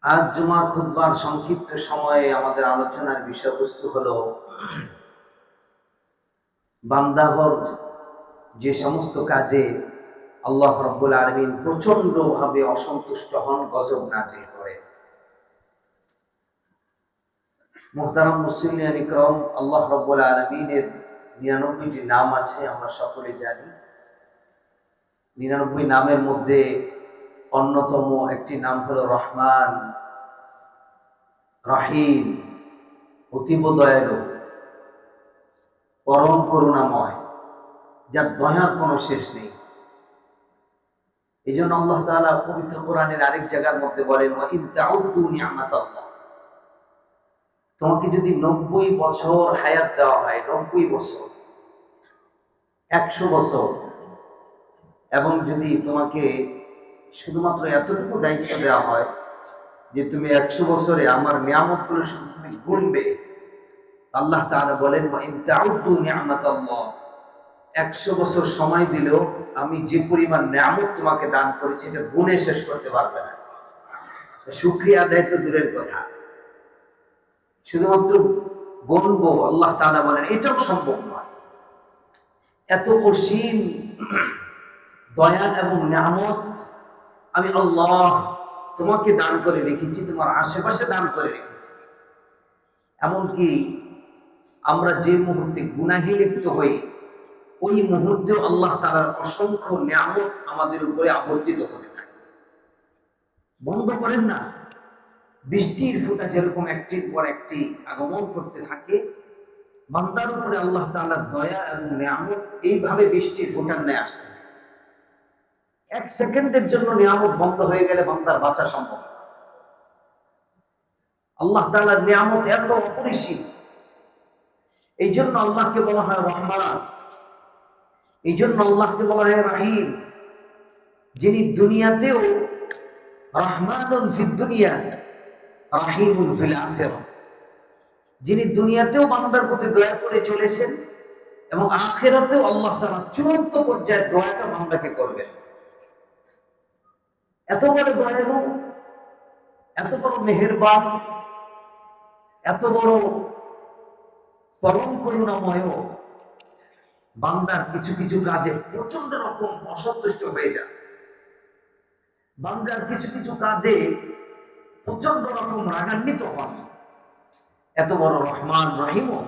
আজ জুমার খুতবার সংক্ষিপ্ত সময়ে আমাদের আলোচনার বিষয়বস্তু হলো বান্দাহর যে সমস্ত কাজে আল্লাহ রাব্বুল আলামিন প্রচন্ডভাবে অসন্তুষ্ট হন, গজব নাজিল করে। মুহতারাম মুসলিম ইকরাম, আল্লাহ রাব্বুল আলামিনের ৯৯টি নাম আছে, আমরা সকলে জানি। ৯৯ নামের মধ্যে অন্যতম একটি নাম হলো রহমান, রহিম, অতীব দয়ালু, পরম করুণাময়, যার দয়ার কোনো শেষ নেই। এই জন্য আল্লাহ তাআলা পবিত্র কোরআনের আরেক জায়গার মধ্যে বলেন, ওয়া ইন তাউদ্দু নি'মাতাল্লাহ, তোমাকে যদি ৯০ বছর হায়াত দেওয়া হয়, ৯০ বছর, ১০০ বছর, এবং যদি তোমাকে শুধুমাত্র এতটুকু দায়িত্ব দেওয়া হয় যে তুমি ১০০ বছরে আমার নিয়ামতগুলো শুধু তুমি গুনবে, আল্লাহ তাআলা বলেন, ওয়া ইন তাউদ্দু নি'মাতাল্লাহ, ১০০ বছর সময় দিলেও আমি যে পরিমাণ নিয়ামত তোমাকে দান করেছি এটা গুণে শেষ করতে পারবে না। শুকরিয়া আদায় তো দূরের কথা, শুধুমাত্র গুনবো, আল্লাহ তাআলা বলেন এটাও সম্ভব নয়। এত অসীম দয়া এবং নিয়ামত আমি আল্লাহ তোমাকে দান করে রেখেছি, তোমার আশেপাশে দান করে রেখেছি। এমনকি আমরা যে মুহূর্তে গুনাহে লিপ্ত হই, ওই মুহূর্তেও আল্লাহ তাআলার অসংখ্য নিয়ামত আমাদের উপরে আবর্তিত হতে থাকে। বন্ধ করেন না, বৃষ্টির ফোঁটা যেরকম একটির পর একটি আগমন করতে থাকে, বান্দার উপরে আল্লাহ তাআলার দয়া এবং নিয়ামত এইভাবে বৃষ্টির ফোঁটার ন্যায় আসতে থাকে। ১ সেকেন্ডের জন্য নিয়ামত বন্ধ হয়ে গেলে বান্দার বাঁচা সম্ভব না। আল্লাহ তাআলার নিয়ামত এত অপরিসীম, এই জন্য আল্লাহকে বলা হয় রহমান, এই জন্য আল্লাহকে বলা হয় রাহিম, যিনি দুনিয়াতেও রহমানুন ফিদ দুনিয়া রাহিমুন ফিল আখিরাহ, যিনি দুনিয়াতেও বান্দার প্রতি দয়া করে চলেছেন এবং আখিরাতেও আল্লাহ তাআলা চূড়ান্ত পর্যায়ে দয়াটা বান্দাকে করবেন। এত বড় দয়ালু, এত বড় মেহেরবান, এত বড় পরম করুণাময়, বান্দার কিছু কিছু কাজে প্রচন্ড রকম অসন্তুষ্ট হয়ে যায়। বান্দার কিছু কিছু কাজে প্রচন্ড রকম রাগান্বিত হন। এত বড় রহমান রহিমও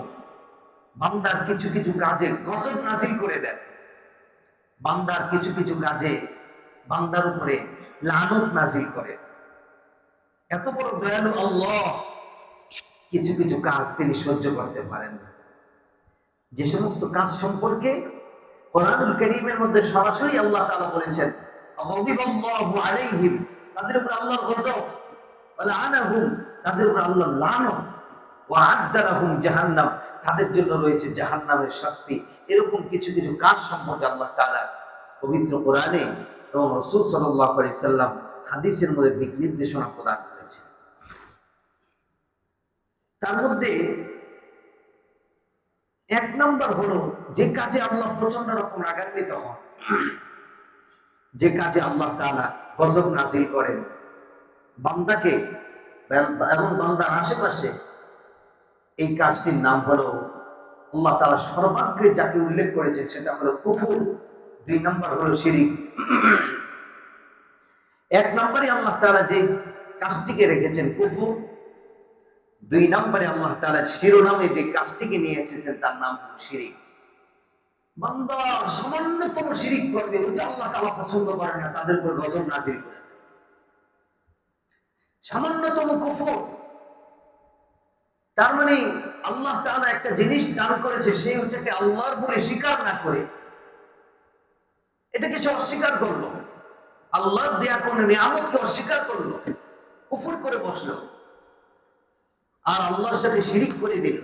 বান্দার কিছু কিছু কাজে গজব নাজিল করে দেন। বান্দার কিছু কিছু কাজে বান্দার উপরে লানত নাজিল করে। এত বড় দয়ালু আল্লাহ, কিছু কিছু কাজ তিনি সহ্য করতে পারেন না। যে সমস্ত কাজ সম্পর্কে কোরআনুল কারীমের মধ্যে সরাসরি আল্লাহ তাআলা বলেছেন, গাযিবাল্লাহু আলাইহিম, তাদের উপর আল্লাহর গজব, ওয়া লাআনাহুম, তাদের উপর আল্লাহর লানত, ওয়া আ'আদ্দা লাহুম জাহান্নাম, তাদের জন্য রয়েছে জাহান্নামের শাস্তি। এরকম কিছু কিছু কাজ সম্পর্কে আল্লাহ তাআলা পবিত্র কোরআনে এবং রাসূল সাল্লাল্লাহু আলাইহি সাল্লাম হাদিসের মধ্যে দিক নির্দেশনা প্রদান করেছেন। তার মধ্যে ১ নম্বর হলো, যে কাজে আল্লাহ প্রচন্ড রকম রাগান্বিত হন, যে কাজে আল্লাহ তাআলা গজব নাজিল করেন বান্দাকে এবং বান্দার আশেপাশে, এই কাজটির নাম হলো, আল্লাহ তাআলা সর্বাগ্রে যাকে উল্লেখ করেছেন সেটা হলো কুফর। ২ নম্বর হলো শিরিক। ১ নম্বরে আল্লাহ তাআলা যে কাজটিকে রেখেছেন কুফর, ২ নম্বরে আল্লাহ তাআলা শিরোনামে যে কাজটিকে নিয়ে এসেছেন তার নাম হলো শিরিক। বান্দা সামান্যতম শিরিক করবে, ওটা আল্লাহ তাআলা পছন্দ করেন না, তাদের উপর গজব নাজিল করে। সামান্যতম কুফর, তার মানে আল্লাহ তাআলা একটা জিনিস দান করেছে, সেই ওটাকে আল্লাহর বলে স্বীকার না করে এটাকে সে অস্বীকার করলো, আল্লাহর দেয়া কোন নিয়ামতকে অস্বীকার করলো, কুফর করে বসলো আর আল্লাহর সাথে শিরিক করে দিল।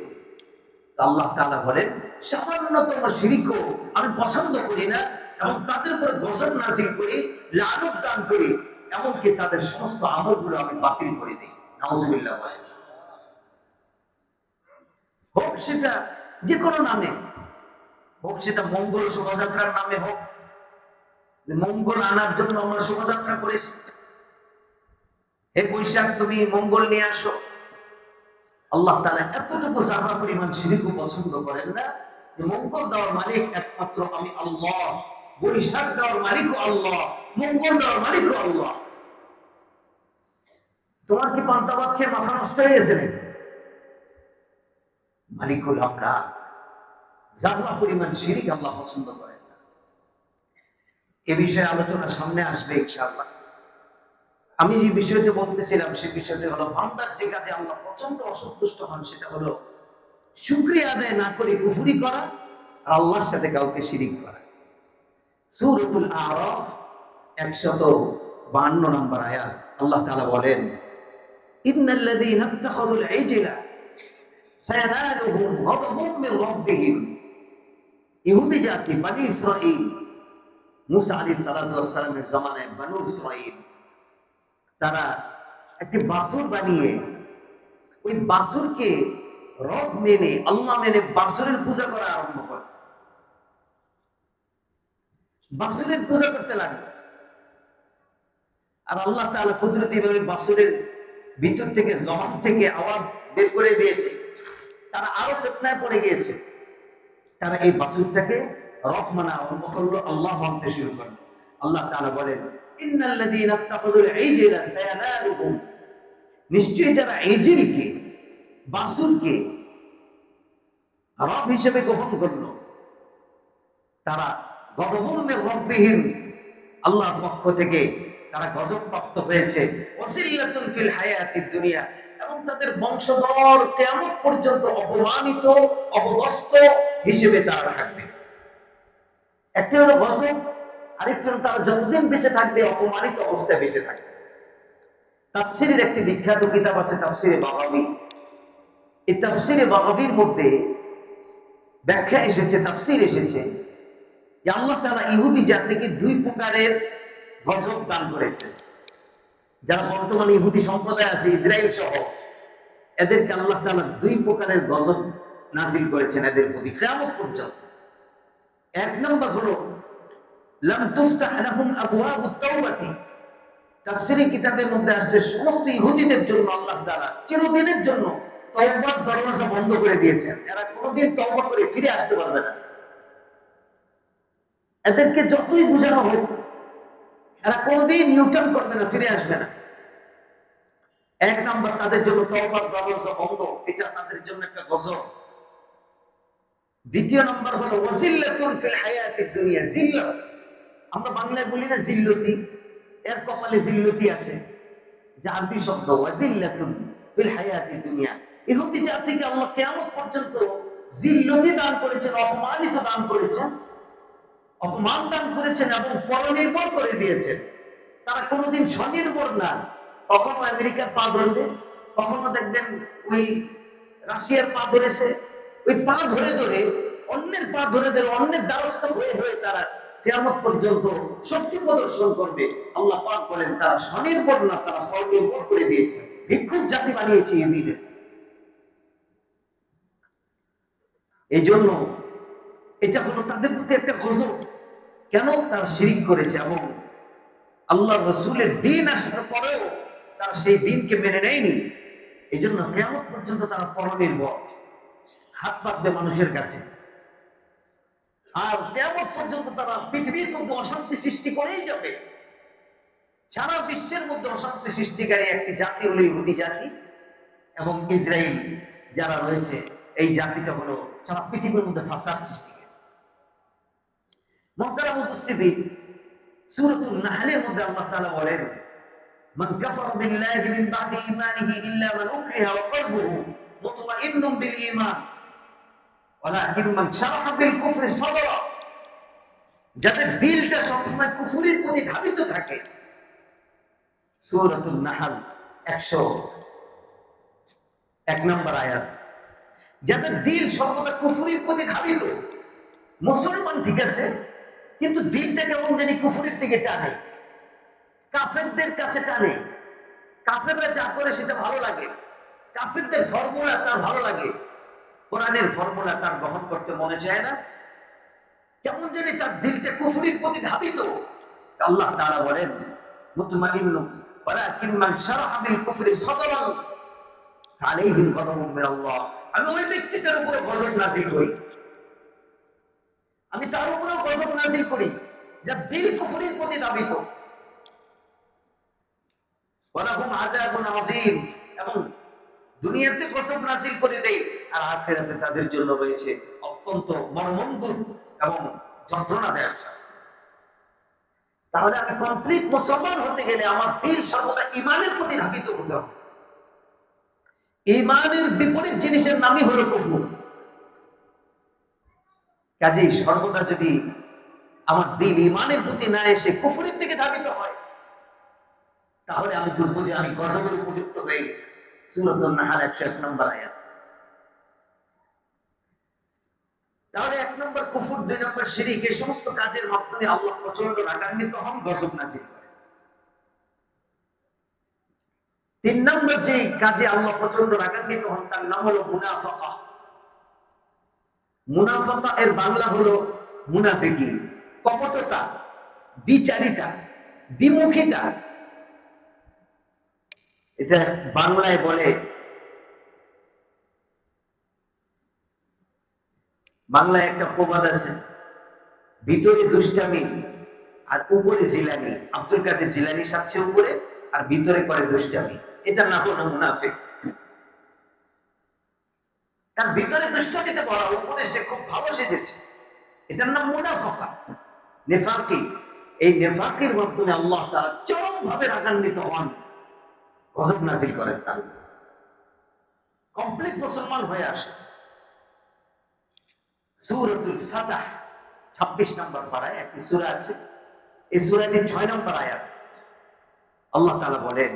আল্লাহ তাআলা বলেন, সামান্যতম শিরিকও আমি পছন্দ করি না এবং তাদের উপর গজব নাযিল করি, লানত দান করি, এমনকি তাদের সমস্ত আমলগুলো আমি বাতিল করে দিই। নাউযুবিল্লাহ। হোক সেটা যে কোনো নামে হোক, সেটা মঙ্গল শোভাযাত্রার নামে হোক, মঙ্গল আনার জন্য আমরা শোভাযাত্রা করেছি, হে বৈশাখ তুমি মঙ্গল নিয়ে আসো। আল্লাহ তাআলা এতটুকু জানা পরিমাণ শিরকও পছন্দ করেন না যে মঙ্গল দেওয়ার মালিক একমাত্র আমি আল্লাহ, বৈশাখ দেওয়ার মালিকও আল্লাহ, মঙ্গল দেওয়ার মালিকও আল্লাহ। তোমার কি পান্তাবাদ খেয়ে মাথা নষ্ট হয়ে গেছে নাকি? মালিকুল আমরা জানা পরিমাণ শিরিক আল্লাহ পছন্দ করেন না। এ বিষয়ে আলোচনা সামনে আসবে ইনশাআল্লাহ। আমি যে বিষয়টি বলতেছিলাম সেই বিষয়টি হলো বান্দার যে কাজে আল্লাহ প্রচন্ড অসন্তুষ্ট হন সেটা হলো শুকরিয়া আদায় না করে কুফরি করা আর আল্লাহর সাথে কাউকে শিরিক করা। সূরাতুল আরাফ 152 নম্বর আয়াত আল্লাহ তাআলা বলেন, ইন্নাল্লাযীনা ইত্তাখাযুল ইজলা সায়ানালুহুম গাদাবুম মির রাব্বিহিম। ইহুদি জাতি বনি ইসরাঈল, মুসা আলাইহিস সালাতু ওয়াস সালামের জামানায় বনি ইসরাঈল তারা একটি বাছুর বানিয়ে ওই বাছুরকে রব মেনে আল্লাহ মেনে বাছুরের পূজা করা আরম্ভ করে। বাছুরের পূজা করতে লাগলো। আর আল্লাহ তাআলা কুদরতীভাবে বাছুরের ভিতর থেকে জবান থেকে আওয়াজ বের করে দিয়েছে। তারা আরো ফিতনায় পড়ে গিয়েছে। তারা এই বাছুরটাকে রব মানা আরম্ভ করলো, আল্লাহ মানতে শুরু করলো। আল্লাহ তাআলা বলেন, ইন্নাল্লাযীনা ইত্তাখাযুল ইজলা সায়ানালুহুম, নিশ্চয়ই যারা ইজলকে বাছুরকে রব হিসেবে গ্রহণ করলো তারা গযবুম মির রাব্বিহিম, আল্লাহর পক্ষ থেকে তারা গজব প্রাপ্ত হয়েছে, ওয়াসিল্লাতুন ফিল হায়াতিদ দুনিয়া, এবং তাদের বংশধর কিয়ামত পর্যন্ত অপমানিত অপদস্থ হিসেবে তারা থাকবে। একটি হলো গজব, আরেকটি হলো তারা যতদিন বেঁচে থাকবে অপমানিত অবস্থায় বেঁচে থাকবে। তাফসীরের একটি বিখ্যাত কিতাব আছে তাফসীরে বাগাবী। এই তাফসীরে বাগাবীর মধ্যে ব্যাখ্যা এসেছে, তাফসীর এসেছে যে আল্লাহ তাআলা ইহুদি জাতিকে দুই প্রকারের গজব দান করেছেন। যারা বর্তমানে ইহুদি সম্প্রদায় আছে ইসরায়েল সহ, এদেরকে আল্লাহ তাআলা দুই প্রকারের গজব নাযিল করেছেন এদের প্রতি কিয়ামত পর্যন্ত। এক নম্বর হলো লাম তুফতাহ লাহুম আবওয়াবুত তাওবাতি। তাফসীরি কিতাবের মধ্যে আসছে সমস্ত ইহুদিদের জন্য আল্লাহ তাআলা চিরদিনের জন্য তওবার দরওয়াজা বন্ধ করে দিয়েছেন। এরা কোনোদিন তওবা করে ফিরে আসতে পারবে না। এদেরকে যতই বোঝানো হোক এরা কোনোদিন নিউটার্ন করবে না, ফিরে আসবে না। এক নাম্বার তাদের জন্য তওবার দরওয়াজা বন্ধ, এটা তাদের জন্য একটা গজব। দ্বিতীয় নাম্বার হলো ওয়াসিল্লাতুন ফিল হায়াতিদ দুনিয়া, জিল্লাত। আমরা বাংলায় বলি না জিল্লতি, এর কপালে জিল্লতি আছে, যা আরবি শব্দ ওয়াদিল্লাতুন ফিল হায়াতিদ দুনিয়া। ইহুদি জাতিকে আল্লাহ কিয়ামত পর্যন্ত জিল্লতি দান করেছেন, অপমানিত দান করেছেন, অপমান দান করেছেন এবং পরনির্ভর করে দিয়েছেন। তারা কোনোদিন স্বনির্ভর না। কখনো আমেরিকার পা ধরবে, কখনো দেখবেন ওই রাশিয়ার পা ধরেছে, ওই পা ধরে ধরে অন্যের পা ধরে ধরে অন্যের দ্বারস্থ হয়ে হয়ে তারা কিয়ামত পর্যন্ত শক্তি প্রদর্শন করবে। আল্লাহ পাক বলেন তারা স্বনির্ভর না, তারা পরনির্ভর করে দিয়েছে। ভিক্ষুক জাতি বানিয়েছে ইহুদিদের। এই জন্য এটা হলো তাদের প্রতি একটা গজব। কেন? তারা শিরিক করেছে এবং আল্লাহ রসুলের দিন আসার পরেও তারা সেই দিনকে মেনে নেয়নি। এই জন্য কিয়ামত পর্যন্ত তারা পরনির্ভর, হাত পাতবে মানুষের কাছে। আর কিয়ামত পর্যন্ত তারা পৃথিবীর মধ্যে অশান্তি সৃষ্টি করেই যাবে। সারা বিশ্বের মধ্যে অশান্তি সৃষ্টিকারী একটি জাতি হলো ইহুদি জাতি, এবং ইসরায়েল যারা রয়েছে এই জাতিটা হলো সারা পৃথিবীর মধ্যে ফাসাদ সৃষ্টিকারী। মুহতারাম উপস্থিতি, সূরাতুন নাহলের মধ্যে আল্লাহ তাআলা বলেন, মান কাফারা বিল্লাহি মিন বাদি ঈমানিহি ইল্লা মান উকরিহা ওয়া কলবুহু মুতমাইন্নুন বিল ঈমান ওয়ালাকিন মান শারাহা বিল কুফরি সাদরা। যাদের দিলটা সবসময় কুফরির প্রতি ধাবিত থাকে। সূরাতুন নাহল 101 নম্বর আয়াত। যাদের দিল সর্বদা কুফরির প্রতি ধাবিত, মুসলমান ঠিক আছে কিন্তু দিলটা কেমন জানি কুফরির দিকে টানে, কাফেরদের কাছে টানে। কাফেররা যা করে সেটা ভালো লাগে, কাফেরদের ফর্মুলা তার ভালো লাগে, কোরআনের ফর্মুলা তার গ্রহণ করতে মনে চায় না। কেমন জানি তার দিলটা কুফরির প্রতি ধাবিত। আল্লাহ তাআলা বলেন মুতমাইন্নুন ওয়ালাকিন মান শারাহা বিল কুফরি সাদরান ফালাইহিম গাদাবুম মিনাল্লাহ। আমি ওই ব্যক্তিটার উপর গজব নাযিল করি, আমি তার উপর গজব নাযিল করি যার দিল কুফরির প্রতি ধাবিত। ওয়ালাহুম আযাবুন আযীম, এবং দুনিয়াতে গজব নাযিল করে দেয় আর আখিরাতে তাদের জন্য রয়েছে অত্যন্ত মর্মন্তুদ এবং যন্ত্রণাদায়ক শাস্তি। তাহলে আমি কমপ্লিট মুসলমান হতে গেলে আমার দিল সর্বদা ঈমানের প্রতি ধাবিত হতে হবে। ঈমানের বিপরীত জিনিসের নামই হলো কুফর। কাজেই সর্বদা যদি আমার দিল ঈমানের প্রতি না এসে কুফরের দিকে ধাবিত হয়, তাহলে আমি বুঝবো যে আমি গজবের উপযুক্ত হয়ে গেছি। সূরাতুন নাহল 101 নম্বর আয়াত। তাহলে 1 নম্বর কুফর, 2 নম্বর শিরক, এই সমস্ত কাজের মাধ্যমে আল্লাহ প্রচন্ড রাগান্বিত হন, গজব নাযিল করেন। 3 নম্বর যে কাজে আল্লাহ প্রচন্ড রাগান্বিত হন তার নাম হলো মুনাফাকা। মুনাফাকা এর বাংলা হলো মুনাফিকি, কপটতা, দ্বিচারিতা, দ্বিমুখিতা। এটা বাংলায় বলে, বাংলায় একটা প্রবাদ আছে, ভিতরে দুষ্টামি আর উপরে জিলানি। আব্দুল কাদের জিলানি সাজছে উপরে আর ভিতরে করে দুষ্টামি, এটা না হলো মুনাফিক। তার ভিতরে দুষ্টামিতে ভরা, উপরে সে খুব ভালো সেজেছে, এটার নাম মুনাফাকা, নেফাকি। এই নেফাকির মাধ্যমে আল্লাহ তাআলা চরম ভাবে রাগান্বিত হন, গজব নাযিল করেন তার উপর। কমপ্লিট মুসলমান হয়ে আসে। সূরাতুল ফাতহ 26 নম্বর পারায় একটি সূরা আছে, এই সূরাটির 6 নম্বর আয়াত। আল্লাহ তাআলা বলেন,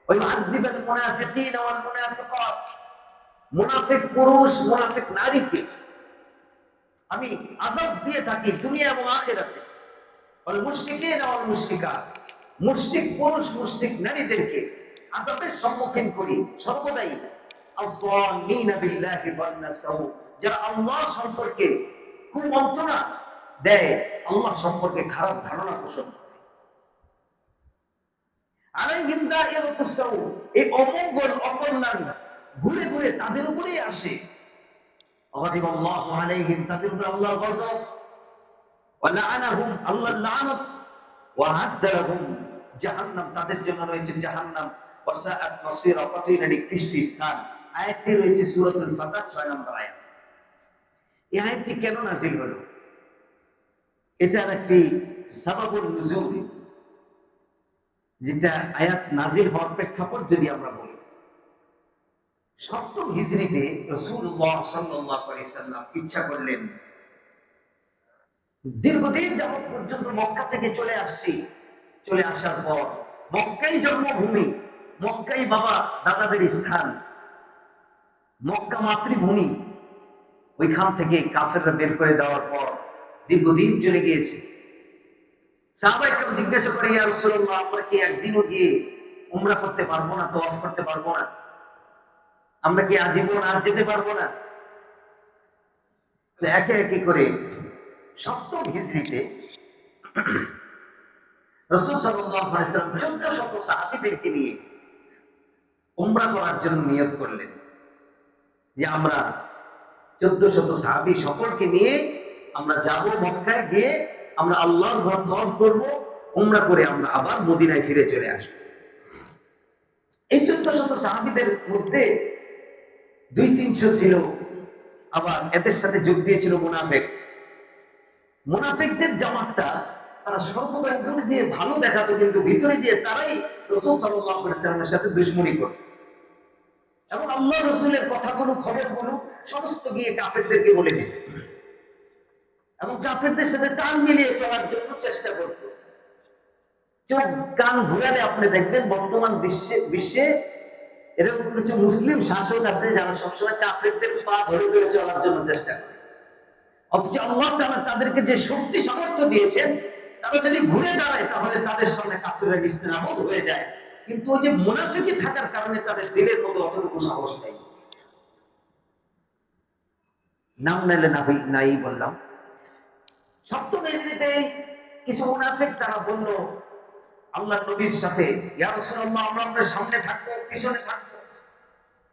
ওয়া ইউআযযিবুল মুনাফিকিনা ওয়াল মুনাফিকাত, মুনাফিক পুরুষ মুনাফিক নারীকে আমি আযাব দিয়ে থাকি দুনিয়া এবং আখিরাতে। ওয়াল মুশরিকিনা ওয়াল মুশরিকাত, মুশরিক পুরুষ মুশরিক নারীদেরকে আযাবের সম্মুখীন করি সর্বদাই। আযযান্নিনা বিল্লাহি যান্না সাউ, যারা আল্লাহ সম্পর্কে কুমন্ত্রণা দেয়, আল্লাহ সম্পর্কে খারাপ ধারণা পোষণ করে। আলাইহিম দাইরাতুস সাউ, এই অমঙ্গল অকল্যাণ ঘুরে ঘুরে তাদের উপরেই আসে। গাদিবাল্লাহু আলাইহিম, তাদের উপরে আল্লাহর গজব। ওয়া লাআনাহুম, আল্লাহর লানত। ওয়া আ'আদ্দা লাহুম জাহান্নাম, তাদের জন্য রয়েছে জাহান্নাম। ওয়া সাআত মাসীরা, কতই না নিকৃষ্ট স্থান। আয়াতটি রয়েছে সূরাতুল ফাতহ 6 নম্বর আয়াত। এই আয়াতটি কেন নাযিল হলো? এটার একটি সাবাবুন নুজুল, যেটা আয়াত নাযিল হওয়ার প্রেক্ষাপট যদি আমরা বলি, 7ম হিজরিতে রাসূলুল্লাহ সাল্লাল্লাহু আলাইহি সাল্লাম ইচ্ছা করলেন, দীর্ঘদিন যাবত পর্যন্ত মক্কা থেকে চলে আসছি, চলে আসার পর মক্কাই জন্মভূমি, মক্কাই বাবা দাদাদের স্থান, মক্কা মাতৃভূমি। ওইখান থেকে কাফেররা বের করে দেওয়ার পর দীর্ঘদিন চলে গিয়েছে। সাহাবায়ে কেরাম জিজ্ঞাসা করে, ইয়া রাসূলুল্লাহ, আমরা কি একদিনও গিয়ে উমরা করতে পারবো না, তওয়াফ করতে পারবো না? আমরা কি আজীবন আর যেতে পারবো না? তো একে একে করে 7ম হিজরিতে রাসূল সাল্লাল্লাহু আলাইহি ওয়াসাল্লাম 1400 সাহাবীদেরকে নিয়ে উমরা করার জন্য নিয়ত করলেন, যে আমরা 1400 সাহাবী সকলকে নিয়ে আমরা যাব মক্কায়, গিয়ে আমরা আল্লাহর ঘর তওয়াফ করব, উমরা করে আমরা আবার মদিনায় ফিরে চলে আসব। এই 1400 সাহাবীদের মধ্যে 200-300 ছিল, আবার এদের সাথে যোগ দিয়েছিল মুনাফিক। মুনাফিকদের জামাতটা তারা সর্বদা উপরে দিয়ে ভালো দেখাতো, কিন্তু ভিতরে দিয়ে তারাই রাসূল সাল্লাল্লাহু আলাইহি ওয়াসাল্লামের সাথে দুশমনি করত, এবং আল্লাহ রাসূলের কথাগুলো খবরগুলো সমস্ত গিয়ে কাফেরদেরকে বলে দিত, এবং কাফেরদের সাথে তাল মিলিয়ে চলার জন্য চেষ্টা করত। চোখ কান ঘুরালে আপনি দেখবেন বর্তমান বিশ্বে এরকম কিছু মুসলিম শাসক আছে যারা সবসময় কাফেরদের পা ধরে ধরে চলার জন্য চেষ্টা করে, অথচ আল্লাহ তাআলা তাদেরকে যে শক্তি সামর্থ্য দিয়েছেন, তারা যদি ঘুরে দাঁড়ায় তাহলে তাদের সামনে কাফেররা নিস্তেনাবুদ হয়ে যায়। কিন্তু ওই যে মুনাফিকি থাকার কারণে তাদের দিলের মধ্যে অতটুকু সাহস নেই। নাম নিলে নাই বললাম। 7ম হিজরিতে কিছু মুনাফিক তারা বলল, আল্লাহ নবীর সাথে, ইয়া রাসূলুল্লাহ আমরা আপনার সামনে থাকবো, পিছনে থাকবো,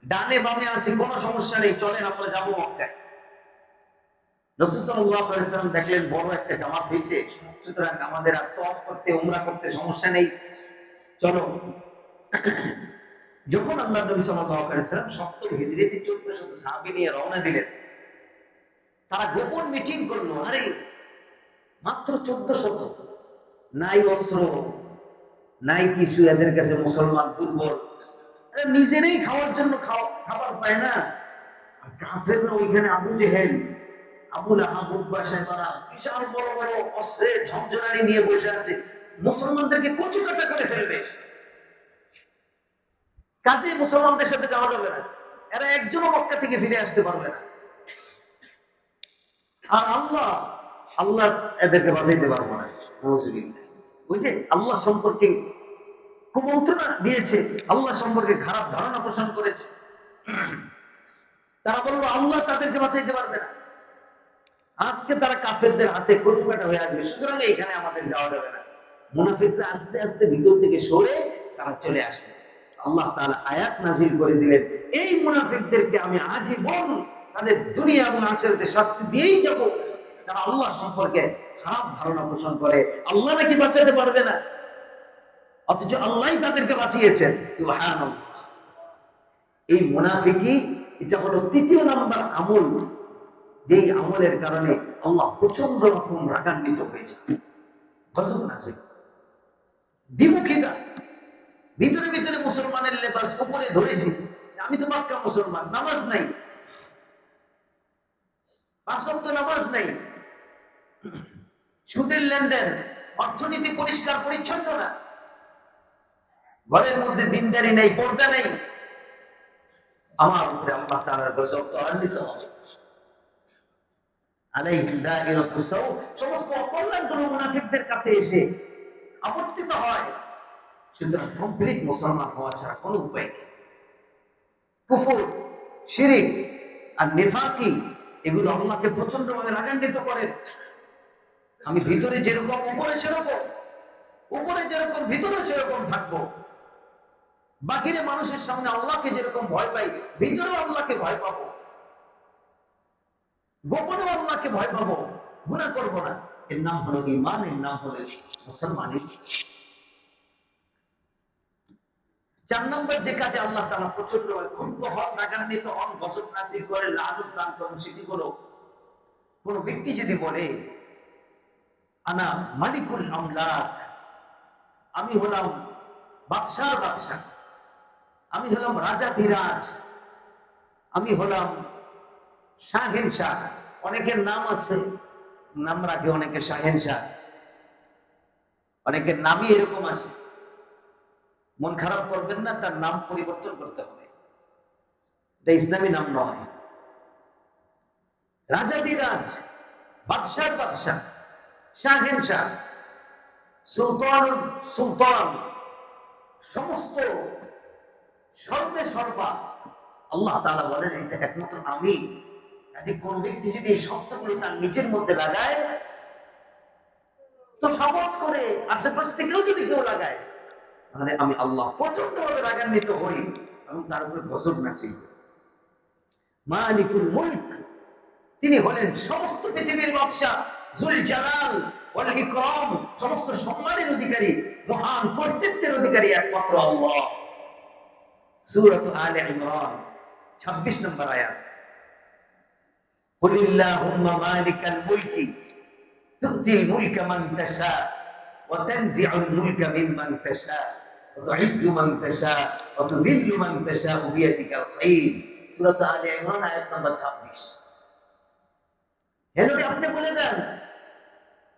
ডানে বামে আছি, কোনো সমস্যা নেই, চলেন আমরা যাবো মক্কায়। রাসূল সাল্লাল্লাহু আলাইহি ওয়াসাল্লাম দেখলেন বড় একটা জামাত হয়েছে, সুতরাং আমাদের আর তওয়াফ করতে, উমরা করতে সমস্যা নেই, চলো। যখন আল্লাহ নবী সাল্লাল্লাহু আলাইহি ওয়াসাল্লাম 70 হিজরিতে 1400 সাহাবী নিয়ে রওনা দিলেন, তারা গোপন মিটিং করলো। আরে মাত্র 1400, নাই অস্ত্র নাই কিছু, এদের কাছে মুসলমান দুর্বল, নিজেরাই খাওয়ার জন্য খাবার পায় না। আর কাফেররা ওইখানে আবু জেহেল, আবু লাহাব, উতবা, সাইবারা বিশাল বড় বড় অস্ত্রের ঝঞ্ঝনানি নিয়ে বসে আছে, মুসলমানদেরকে কচু কাটা করে ফেলবে। কাজে মুসলমানদের সাথে যাওয়া যাবে না, এরা একজনও মক্কা থেকে ফিরে আসতে পারবে না। আর আল্লাহ আল্লাহ এদেরকে বাঁচাইতে পারবো না। ওই যে আল্লাহ সম্পর্কে কুমন্ত্রণা দিয়েছে, আল্লাহ সম্পর্কে খারাপ ধারণা পোষণ করেছে, তারা বললো আল্লাহ তাদেরকে বাঁচাইতে পারবে না। আজকে তারা কাফেরদের হাতে কচু কাটা হয়ে আসবে, সুতরাং এখানে আমাদের যাওয়া যাবে না। মুনাফিকরা আস্তে আস্তে ভিতর থেকে সরে তারা চলে আসবে। আল্লাহ তাআলা আয়াত নাযিল করে দিলেন, এই মুনাফিকদেরকে আমি আজীবন তাদের দুনিয়া এবং আখিরাতে শাস্তি দিয়েই যাব। তারা আল্লাহ সম্পর্কে খারাপ ধারণা পোষণ করে, আল্লাহ নাকি বাঁচাতে পারবে না, অথচ আল্লাহই তাদেরকে বাঁচিয়েছেন। সুবহানাল্লাহ। এই মুনাফিকি, এটা হলো তৃতীয় নাম্বার আমল, যেই আমলের কারণে আল্লাহ প্রচন্ড রকম রাগান্বিত হয়ে যায়। গজব নাযিল, দ্বিমুখিতা। ভিতরে ভিতরে মুসলমানের লেবাস উপরে ধরেছি, আমি তো পাক্কা মুসলমান, নামাজ নাই, 5 ওয়াক্ত নামাজ নাই, সুদের লেনদেন, অর্থনীতি পরিষ্কার পরিচ্ছন্ন না, ঘরের মধ্যে দিনদারি নেই, পর্দা নেই, আমার উপরে আল্লাহ তাআলার গজব ত্বরান্বিত হবে। আলাইহিম দাইরাতুস সাউ, সমস্ত অকল্যাণগুলো মুনাফিকদের কাছে এসে আপত্তিত হয়। সুতরাং কমপ্লিট মুসলমান হওয়া ছাড়া কোনো উপায় নেই। কুফর, শিরিক আর নিফাকি, এগুলো আল্লাহকে প্রচন্ডভাবে রাগান্বিত করে। আমি ভিতরে যেরকম উপরে সেরকম, উপরে যেরকম ভিতরে সেরকম থাকবো। বাকিরে মানুষের সামনে আল্লাহকে যেরকম ভয় পাই, ভিতরেও আল্লাহকে ভয় পাবো, গোপনে আল্লাহকে ভয় পাবো, গুনাহ করব না। এর নাম হলো ঈমান, এর নাম হলো মুসলমানি। 4 নম্বর যে কাজে আল্লাহ তাআলা প্রচন্ড ক্ষুব্ধ হন, রাগান্বিত হন, গজব নাযিল করে, লানত দান করেন, সেটি হলো কোন ব্যক্তি যদি বলে আনা মালিকুল আমলাক, আমি হলাম বাদশাহ বাদশাহ, আমি হলাম রাজাধিরাজ, আমি হলাম শাহেনশাহ। অনেকের নাম আছে, নাম রাখে অনেকে শাহেনশাহ, অনেকের নামই এরকম আছে। মন খারাপ করবেন না, তার নাম পরিবর্তন করতে হবে, এটা ইসলামী নাম নয়। রাজাধিরাজ, বাদশাহ বাদশাহ, শাহেনশাহ, সুলতান সুলতান, সমস্ত সর্বে সর্বা আল্লাহ তাআলা বলেন এটা একমাত্র আমি। কোন ব্যক্তি যদি এই শব্দগুলো তার নিজের মধ্যে লাগায়, তো শপথ করে আশেপাশ থেকেও যদি কেউ লাগায়, তাহলে আমি আল্লাহ প্রচন্ডভাবে রাগান্বিত হই এবং তার উপরে গজব নাযিল করি। মালিকুল মুলক, তিনি হলেন সমস্ত পৃথিবীর বাদশা, জুল জালাল ওয়াল ইকরাম, সমস্ত সম্মানের অধিকারী, মহান কর্তৃত্বের অধিকারী একমাত্র আল্লাহ। সূরা আলে ইমরান 26 নম্বর আয়াত। কুলিল্লাহুম্মা মালিকাল মুলকি তুতিল মুলকা মান তাশা ওয়া তানজিউল মুলকা মিম্মান তাশা ওয়া তুইজ্জু মান তাশা ওয়া তুযিল্লু মান তাশা বিয়াদিকাল খায়র। সূরা আলে ইমরান আয়াত নম্বর 26। হে নবী, আপনি বলে দেন,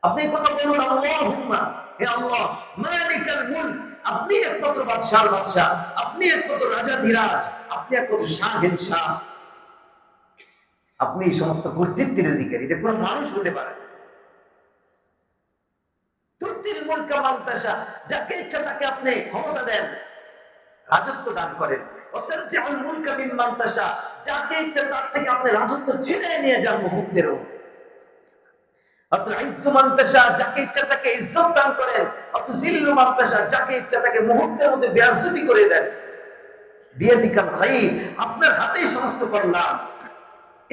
আপনি কথা বলুন, আল্লাহুম্মা, হে আল্লাহ, মালিকাল মুলক, আপনি একমাত্র বাদশার বাদশা, আপনি একমাত্র রাজাধিরাজ, আপনি একমাত্র শাহেনশাহ, আপনি সমস্ত কর্তৃত্বের অধিকারী। এটা কোনো মানুষ হতে পারে। তুতিল মুলকা মান তাশা, যাকে ইচ্ছা তাকে আপনি ক্ষমতা দেন, রাজত্ব দান করেন। ওয়াতানজিউল মুলকা মিম্মান তাশা, যাকে ইচ্ছা তার থেকে আপনি রাজত্ব ছিনিয়ে নিয়ে যান মুহূর্তের মধ্যে। অত ইজ্জু মান তাশা, যাকে ইচ্ছা তাকে ইজ্জত দান করেন, অত জিল্লু মান তাশা, যাকে ইচ্ছা তাকে মুহূর্তের মধ্যে বেইজ্জতি করে দেন। বিয়াদিকাল খাইর, আপনার হাতেই সমস্ত কল্যাণ।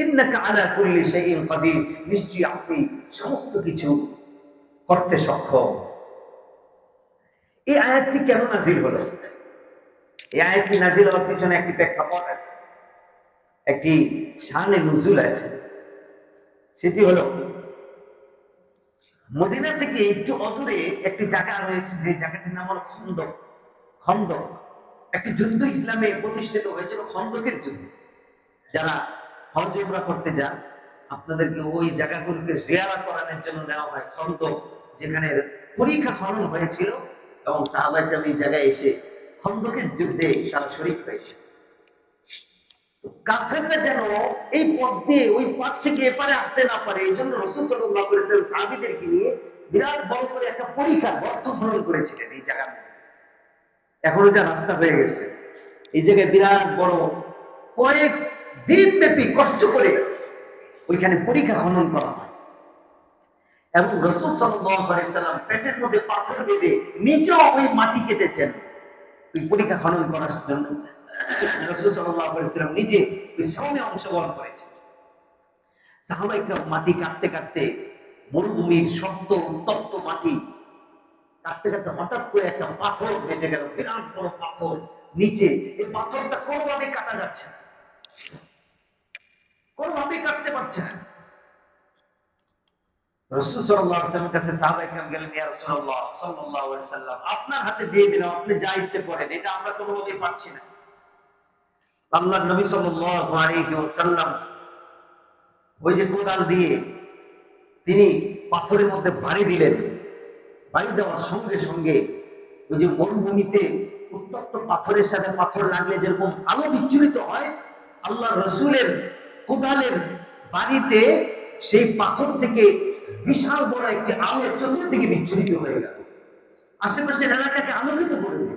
ইন্নাকা আলা কুল্লি শাইইন কাদির, নিশ্চয়ই আপনি সমস্ত কিছু করতে সক্ষম। এই আয়াতটি কেন নাজিল হলো? এই আয়াতটি নাজিল হওয়ার পিছনে একটি প্রেক্ষাপট আছে, একটি শানে নুজুল আছে। সেটি হলো, মদিনা থেকে একটু অদূরে একটি জায়গা রয়েছে, যে জায়গাটির নাম হলো খন্দক। খন্দক একটি যুদ্ধ ইসলামে প্রতিষ্ঠিত হয়েছিল, খন্দকের যুদ্ধ। যারা হজ উমরা করতে যান, আপনাদেরকে ওই জায়গাগুলোকে জিয়ারা করানোর জন্য নেওয়া হয়। খন্দক, যেখানে পরীক্ষা খনন হয়েছিল এবং সাহাবায়ে কেরাম এই জায়গায় এসে খন্দকের যুদ্ধে তারা শরীক হয়েছে। কাফেররা যেন এই পথ দিয়ে ওই পথ থেকে এপারে আসতে না পারে, এই জন্য রাসূল সাল্লাল্লাহু আলাইহি ওয়াসাল্লাম সাহাবীদেরকে নিয়ে বিরাট বড় করে একটা পরীক্ষা গর্ত খনন করেছিলেন এই জায়গার মধ্যে। এখন এটা রাস্তা হয়ে গেছে। এই জায়গায় বিরাট বড় কয়েক দিন ব্যাপী কষ্ট করে ওইখানে পরীক্ষা খনন করা হয় এবং রাসূল সাল্লাল্লাহু আলাইহি ওয়াসাল্লাম পেটের মধ্যে পাথর বেঁধে নিজেও ওই মাটি কেটেছেন ওই পরীক্ষা খনন করার জন্য। রাসূল সাল্লাল্লাহু আলাইহি ওয়াসাল্লাম নিজে ওই শ্রমে অংশগ্রহণ করেছেন। সাহাবায়ে কেরাম মাটি কাটতে কাটতে, মরুভূমির শক্ত উত্তপ্ত মাটি কাটতে কাটতে হঠাৎ করে একটা পাথর বেঁচে গেল, বিরাট বড় পাথর নিচে। এই পাথরটা কোনোভাবেই কাটা যাচ্ছে না, কোনোভাবেই কাটতে পারছে না। রাসূল সাল্লাল্লাহু আলাইহি ওয়াসাল্লামের কাছে সাহাবায়ে কেরাম গেলেন, ইয়া রাসূলুল্লাহ সাল্লাল্লাহু আলাইহি ওয়াসাল্লাম, আপনার হাতে দিয়ে দিলাম, আপনি যা ইচ্ছে করেন, এটা আমরা কোনোভাবেই পারছি না। আল্লাহর নবী সাল্লাল্লাহু আলাইহি ওয়াসাল্লাম ওই যে কোদাল দিয়ে তিনি পাথরের মধ্যে বাড়ি দিলেন। বাড়ি দেওয়ার সঙ্গে সঙ্গে ওই যে মরুভূমিতে উত্তপ্ত পাথরের সাথে পাথর লাগলে যেরকম আলো বিচ্ছুরিত হয়, আল্লাহ রসুলের কোদালের বাড়িতে সেই পাথর থেকে বিশাল বড় একটি আলো চতুর্দিকে বিচ্ছুরিত হয়ে গেল, আশেপাশের এলাকাকে আলোকিত করে দিল।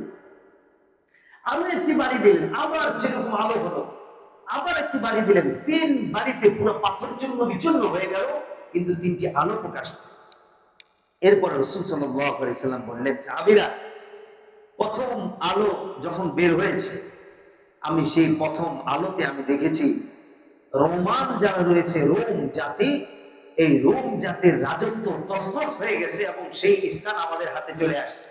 আরো একটি বাড়ি দিলেন, আবার সেরকম আলো হলো। আবার একটি বাড়ি দিলেন, 3 বাড়িতে পুরো পাথর চূর্ণ বিচূর্ণ হয়ে গেল, কিন্তু 3টি আলো প্রকাশ পেল। এরপর রাসূল সাল্লাল্লাহু আলাইহি ওয়াসাল্লাম বললেন, সাহাবীরা, প্রথম আলো যখন বের হয়েছে, আমি সেই প্রথম আলোতে আমি দেখেছি রোমান যারা রয়েছে, রোম জাতি, এই রোম জাতির রাজত্ব তছনছ হয়ে গেছে এবং সেই স্থান আমাদের হাতে চলে আসছে।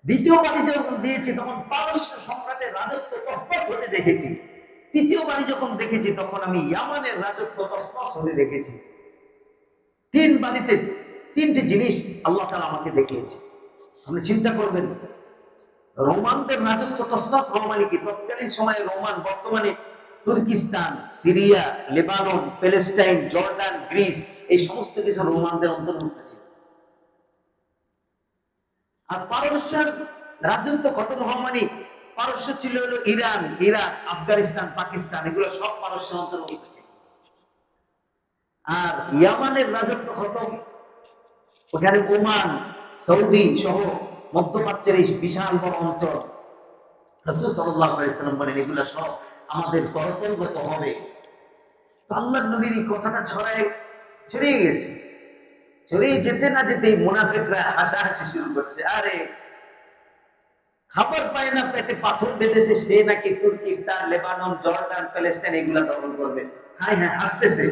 দ্বিতীয় বাড়ি যখন দিয়েছি তখন পারস্য সম্রাটের রাজত্ব তছনছ হতে দেখেছি। তৃতীয় বাড়ি যখন দেখেছি তখন আমি ইয়ামানের রাজত্ব তছনছ হতে দেখেছি। 3 বাড়িতে 3টি জিনিস আল্লাহ তাআলা আমাকে দেখিয়েছে। আপনি চিন্তা করবেন, রোমানদের রাজত্ব তছনছ হওয়া মানে কি? তৎকালীন সময়ে রোমান, বর্তমানে Turkestan, Syria, Lebanon, Palestine, Jordan, Greece, এই সমস্ত কিছু রোমানদের অন্তর্ভুক্ত ছিল। আর পারস্যের রাজত্ব খতম হওয়া মানে, পারস্য ছিল হলো ইরান, ইরাক, আফগানিস্তান, পাকিস্তান, এগুলো সব পারস্যের অন্তর্ভুক্ত ছিল। আর ইয়ামানের রাজত্ব খতম, ওখানে ওমান, সৌদি সহ মধ্যপ্রাচ্যের এই বিশাল বড় অঞ্চল। রাসূল সাল্লাল্লাহু আলাইহি ওয়াসাল্লাম বলেন, এগুলো সব আমাদের করতলগত হবে। আল্লাহর নবীর এই কথাটা ছড়িয়ে গেছে। ছড়িয়ে যেতে না যেতেই মুনাফিকরা হাসাহাসি শুরু করছে, আরে খাবার পায় না, পেটে পাথর বেঁধেছে, সে নাকি তুর্কিস্তান, লেবানন, জর্ডান, প্যালেস্টাইন এগুলা দখল করবে। হ্যাঁ হ্যাঁ, হাসতেছে।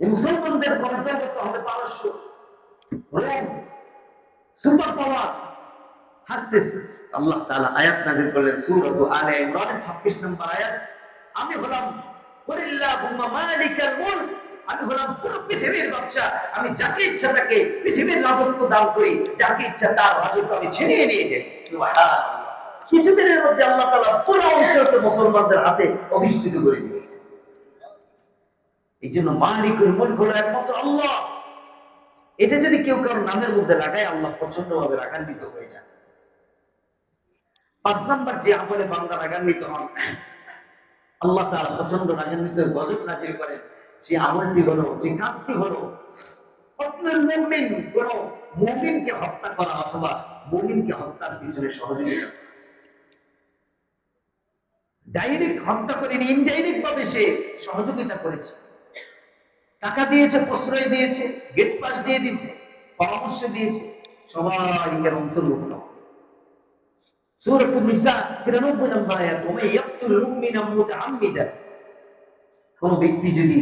মুসলমানদের করতে হবে পারস্য, রোম, সুপার পাওয়ার, হাসতেছে। আল্লাহ তাআলা আয়াত নাযিল করলেন সূরা আলে ইমরানের 26 নম্বর আয়াত, আমি হলাম কুলিল্লাহুম্মা মালিকাল মুলক, আমি হলাম পুরো পৃথিবীর বাদশা, আমি যাকে ইচ্ছা তাকে পৃথিবীর রাজত্ব দান করি, যাকে ইচ্ছা তার রাজত্ব আমি ছিনিয়ে নিয়ে যাই। সুবহানাল্লাহ। কিছুদিনের মধ্যে আল্লাহ তাআলা পুরো অঞ্চলকে মুসলমানদের হাতে অধিষ্ঠিত করে দিয়েছে। এই জন্য মালিকুল মুলক হলো একমাত্র আল্লাহ। এটা যদি কেউ কারোর নামের মধ্যে লাগায়, আল্লাহ প্রচন্ড ভাবে রাগান্বিত হয়ে যায়। 5 নম্বর যে আমলে বান্দা রাগান্বিত হন, আল্লাহ তাআলা প্রচন্ড রাগান্বিত হয়ে গজব নাযিল করেন, সেই আমলটি হলো, যে কাজটি হলো কতলুল মুমিন, কোন মুমিনকে হত্যা করা অথবা মুমিনকে হত্যার পিছনে সহযোগিতা। ডাইরেক্ট হত্যা করেনি, ইনডাইরেক্ট ভাবে সে সহযোগিতা করেছে। টাকা দিয়েছে, প্রশ্রয় দিয়েছে, গেট পাস দিয়ে দিয়েছে, পরামর্শ দিয়েছে, সবাই এর অন্তর্ভুক্ত। সূরাতুন নিসা 93 নম্বর আয়াত, ওয়া মান ইয়াকতুল মুমিনা মুতাআম্মিদান, কোন ব্যক্তি যদি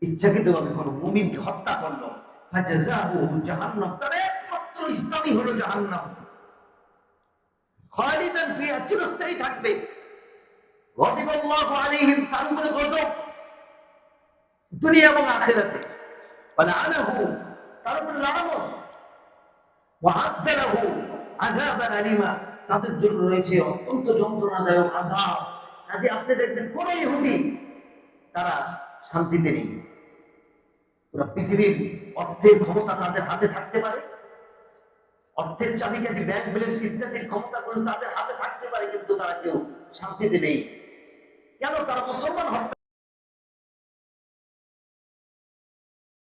ইচ্ছাকৃতভাবে কোন মুমিনকে হত্যা করলো, ফাজাযাহুহু জাহান্নাম, তার একমাত্র স্থানই হলো জাহান্নাম, খালিদান ফিহা, চিরস্থায়ী থাকবে। গাদিবাল্লাহু আলাইহিম, তার উপরে গজব দুনিয়া এবং আখিরাতে। ওয়ালাআনাহু, তার উপরে লানত। ওয়া আ'আদ্দা লাহু আযাবান আলিমা, তাদের জন্য রয়েছে অত্যন্ত যন্ত্রণাদায়ক আযাব। আজ আপনি দেখবেন কোন ইহুদি তারা শান্তিতে নেই। পুরো পৃথিবীর অর্থের ক্ষমতা তাদের হাতে থাকতে পারে, অর্থের চাবিকাঠি, ব্যাংক ব্যালেন্স ইত্যাদির ক্ষমতা করে তাদের হাতে থাকতে পারে, কিন্তু তারা কেউ শান্তিতে নেই। কেন? তারা মুসলমান হত্যা